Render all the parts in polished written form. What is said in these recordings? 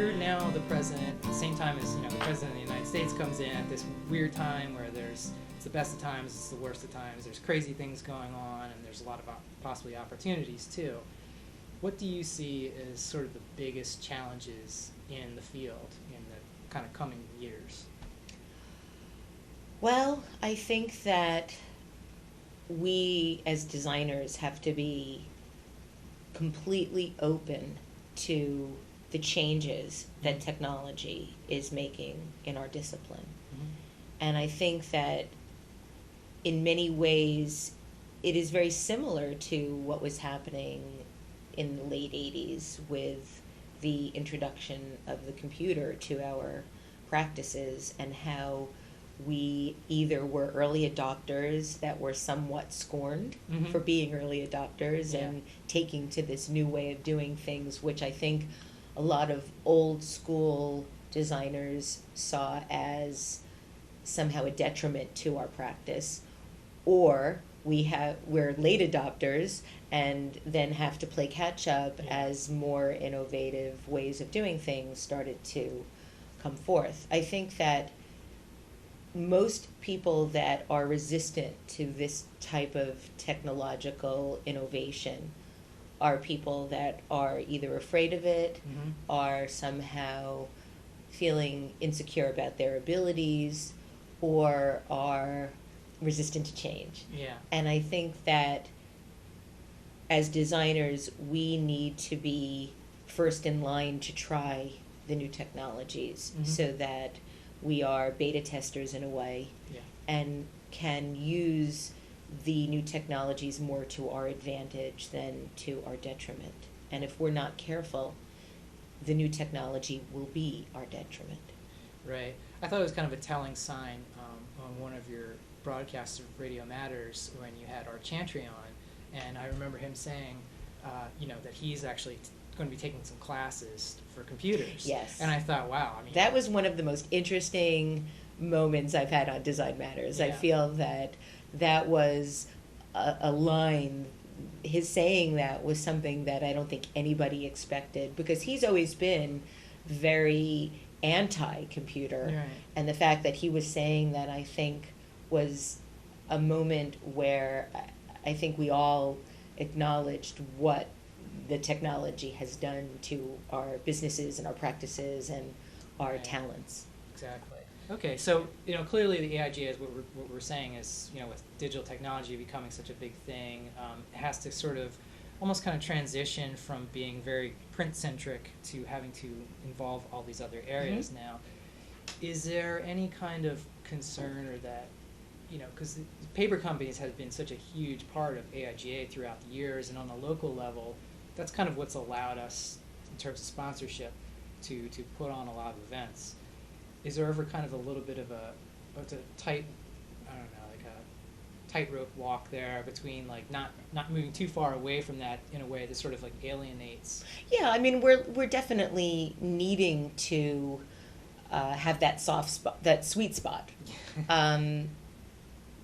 you're now the president at the same time as the president of the United States comes in at this weird time where it's the best of times, it's the worst of times. There's crazy things going on, and there's a lot of possibly opportunities too. What do you see as sort of the biggest challenges in the field in the kind of coming years? Well, I think that we as designers have to be completely open to the changes that technology is making in our discipline. Mm-hmm. And I think that in many ways it is very similar to what was happening in the late 80s with the introduction of the computer to our practices, and how we either were early adopters that were somewhat scorned for being early adopters and taking to this new way of doing things, which I think a lot of old school designers saw as somehow a detriment to our practice, or we're late adopters and then have to play catch up as more innovative ways of doing things started to come forth. I think that most people that are resistant to this type of technological innovation are people that are either afraid of it, are somehow feeling insecure about their abilities, or are resistant to change. Yeah. And I think that as designers, we need to be first in line to try the new technologies so that we are beta testers in a way and can use the new technologies more to our advantage than to our detriment. And if we're not careful, the new technology will be our detriment. Right. I thought it was kind of a telling sign on one of your broadcasts of Radio Matters when you had Art Chantry on, and I remember him saying, that he's actually going to be taking some classes for computers. Yes. And I thought, wow. I mean, that was one of the most interesting moments I've had on Design Matters. Yeah. I feel that was a line. His saying that was something that I don't think anybody expected, because he's always been very anti-computer. Right. And the fact that he was saying that, I think, was a moment where I think we all acknowledged what the technology has done to our businesses and our practices and our talents. Exactly. Okay, so clearly the AIGA, is what we're saying is, with digital technology becoming such a big thing, it has to sort of almost kind of transition from being very print-centric to having to involve all these other areas now. Is there any kind of concern, or that, because paper companies have been such a huge part of AIGA throughout the years, and on the local level, that's kind of what's allowed us, in terms of sponsorship, to put on a lot of events. Is there ever kind of a little bit of a tightrope walk there between not moving too far away from that in a way that sort of alienates? Yeah, I mean, we're definitely needing to have that soft spot, that sweet spot.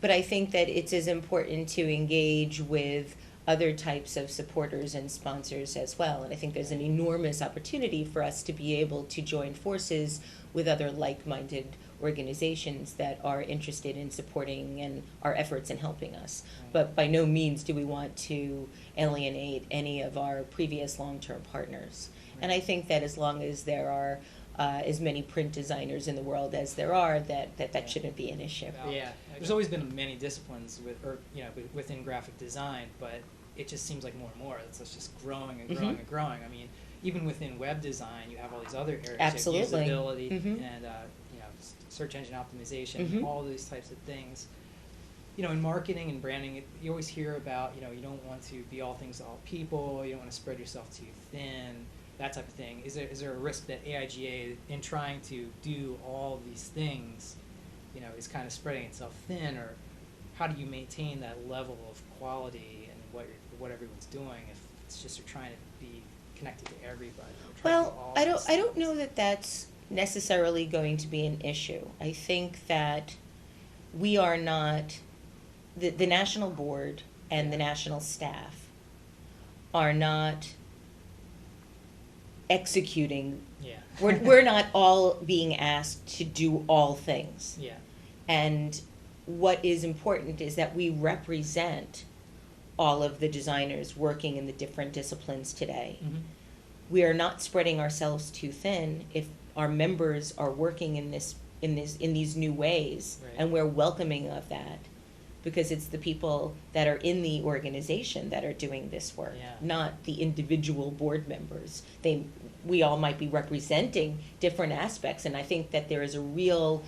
But I think that it's as important to engage with other types of supporters and sponsors as well. And I think there's an enormous opportunity for us to be able to join forces with other like-minded organizations that are interested in supporting and our efforts in helping us. But by no means do we want to alienate any of our previous long-term partners. And I think that as long as there are as many print designers in the world as there are, that shouldn't be an issue. Yeah, there's always been many disciplines within graphic design, but it just seems like more and more it's just growing and growing and growing. I mean, even within web design, you have all these other areas, Absolutely. Like usability and search engine optimization, all these types of things. In marketing and branding, you always hear about you don't want to be all things to all people. You don't want to spread yourself too thin. That type of thing. Is there a risk that AIGA, in trying to do all these things, is kind of spreading itself thin, or how do you maintain that level of quality and what everyone's doing if it's just you're trying to be connected to everybody? Well, I don't know that that's necessarily going to be an issue. I think that we are not, the national board and the national staff are not executing Yeah. We're not all being asked to do all things. Yeah. And what is important is that we represent all of the designers working in the different disciplines today. Mm-hmm. We are not spreading ourselves too thin if our members are working in these new ways, Right. and we're welcoming of that, because it's the people that are in the organization that are doing this work, Yeah. not the individual board members. We all might be representing different aspects, and I think that there is a real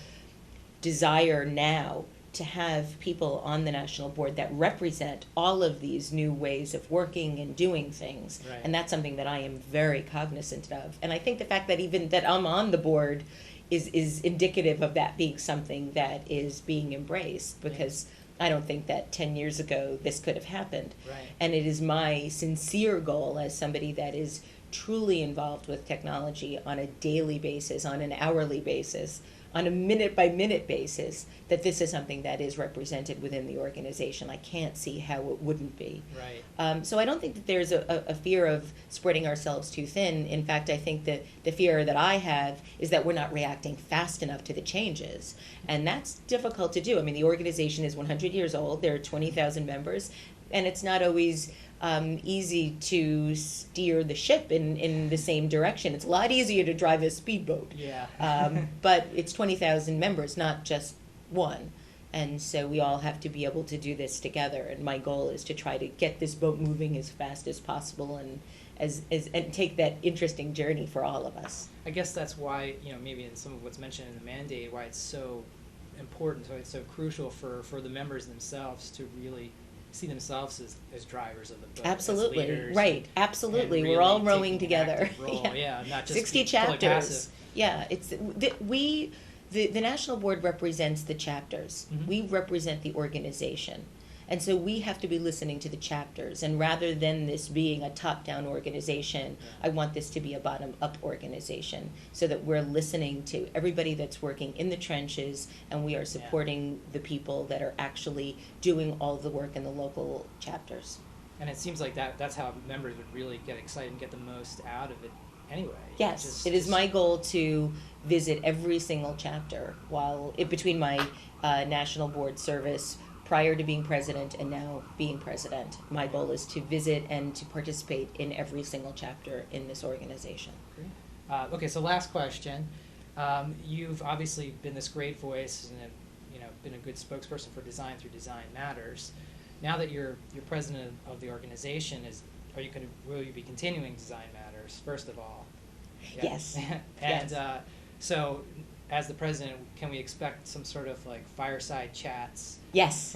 desire now to have people on the national board that represent all of these new ways of working and doing things. Right. And that's something that I am very cognizant of. And I think the fact that even that I'm on the board is indicative of that being something that is being embraced, because I don't think that 10 years ago this could have happened. Right. And it is my sincere goal as somebody that is truly involved with technology on a daily basis, on an hourly basis, on a minute-by-minute basis, that this is something that is represented within the organization. I can't see how it wouldn't be. Right. So I don't think that there's a fear of spreading ourselves too thin. In fact, I think that the fear that I have is that we're not reacting fast enough to the changes. And that's difficult to do. I mean, the organization is 100 years old. There are 20,000 members. And it's not always easy to steer the ship in the same direction. It's a lot easier to drive a speedboat. Yeah. But it's 20,000 members, not just one. And so we all have to be able to do this together. And my goal is to try to get this boat moving as fast as possible, and and take that interesting journey for all of us. I guess that's why, maybe in some of what's mentioned in the mandate, why it's so important, why it's so crucial for the members themselves to really see themselves as drivers of the boat. Absolutely. As leaders, Right. Absolutely. and We're all really rowing taking an together. active role. Yeah. Not just 60 be fully chapters. passive. Yeah, the national board represents the chapters. Mhm. We represent the organization. And so we have to be listening to the chapters. And rather than this being a top-down organization, I want this to be a bottom-up organization, so that we're listening to everybody that's working in the trenches, and we are supporting the people that are actually doing all the work in the local chapters. And it seems like that's how members would really get excited and get the most out of it anyway. Yes, it is my goal to visit every single chapter between my national board service prior to being president and now being president. My goal is to visit and to participate in every single chapter in this organization. Great. Okay, so last question. You've obviously been this great voice and been a good spokesperson for design through Design Matters. Now that you're president of the organization, will you be continuing Design Matters, first of all? Yeah. Yes. And yes. So, as the president, can we expect some sort of like fireside chats? Yes.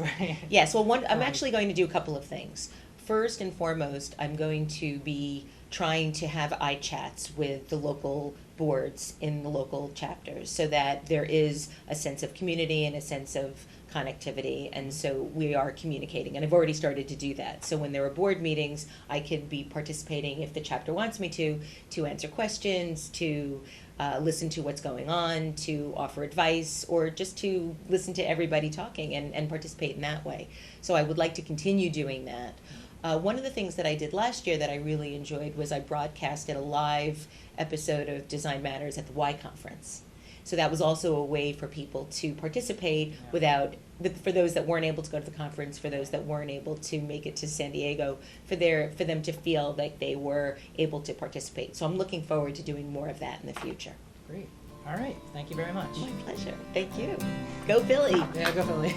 Yes. Well, I'm actually going to do a couple of things. First and foremost, I'm going to be trying to have iChats with the local boards in the local chapters, so that there is a sense of community and a sense of connectivity, and so we are communicating, and I've already started to do that. So when there are board meetings, I could be participating, if the chapter wants me to answer questions, to listen to what's going on, to offer advice, or just to listen to everybody talking and participate in that way. So I would like to continue doing that. One of the things that I did last year that I really enjoyed was I broadcasted a live episode of Design Matters at the Y Conference. So that was also a way for people to participate for those that weren't able to go to the conference, for those that weren't able to make it to San Diego, for them to feel like they were able to participate. So I'm looking forward to doing more of that in the future. Great. All right. Thank you very much. My pleasure. Thank you. Go Philly. Yeah, go Philly.